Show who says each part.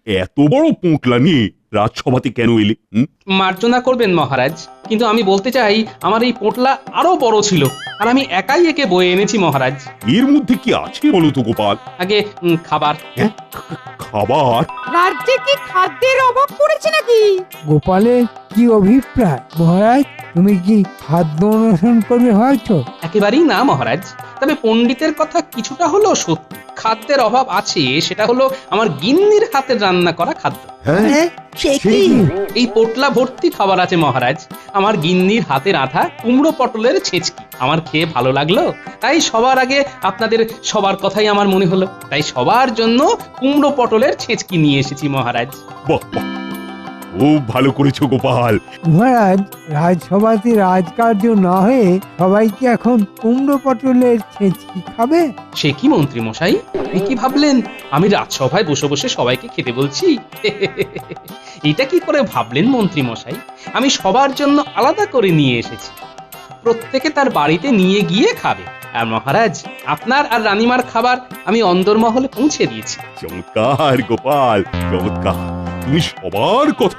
Speaker 1: এত বড় পোঁটলা নিয়ে রাজসভাতে কেন এলে?
Speaker 2: মার্জনা করবেন মহারাজ, কিন্তু আমি বলতে চাই আমার এই পোটলা আরো বড় ছিল, আর আমি একাই একে বয়ে এনেছি মহারাজ।
Speaker 1: এর মধ্যে কি আছে বলো তো গোপাল?
Speaker 2: আগে খাবার।
Speaker 1: হ্যাঁ, খাবার?
Speaker 3: রাজ্যে কি খাদ্যের অভাব পড়েছে নাকি?
Speaker 4: গোপালের কি অভিপ্রায় মহারাজ? তুমি কি খাদ্য অন্বেষণ করবে হয়তো?
Speaker 2: একেবারেই না মহারাজ, তবে পণ্ডিতের কথা কিছুটা হলেও সত্যি। খাদ্যের অভাব আছে, সেটা হলো আমার গিন্নির হাতের রান্না করা খাদ্য।
Speaker 1: হ্যাঁ,
Speaker 3: সে
Speaker 4: সে
Speaker 3: কি?
Speaker 4: কি?
Speaker 2: এই পোটলা ভর্তি খাবার আছে মহারাজ, আমার গিন্নির হাতে রাঁধা কুমড়ো পটলের ছেঁচকি। আমার খেয়ে ভালো লাগলো, তাই সবার আগে আপনাদের সবার কথাই আমার মনে হলো, তাই সবার জন্য কুমড়ো পটলের ছেঁচকি নিয়ে এসেছি মহারাজ।
Speaker 1: বাহ বাহ, খুব ভালো করেছো গোপাল।
Speaker 4: মহারাজ, রাজসভাতে রাজকার্য না হয়ে সবাই কি এখন কুমড়ো পটলের ছেঁচকি খাবে?
Speaker 2: সে কি মন্ত্রী মশাই, আপনি কি ভাবলেন আমি রাজসভায় বসে বসে সবাইকে খেতে বলছি? এটা কি করে ভাবলেন মন্ত্রী মশাই? আমি সবার জন্য আলাদা করে নিয়ে এসেছি, প্রত্যেকে তার বাড়িতে নিয়ে গিয়ে খাবে। আর মহারাজ, আপনার আর রানীমার খাবার আমি অন্দরমহলে পৌঁছে দিয়েছি।
Speaker 1: চমৎকার গোপাল, চমৎকার। তুমি সবার কথা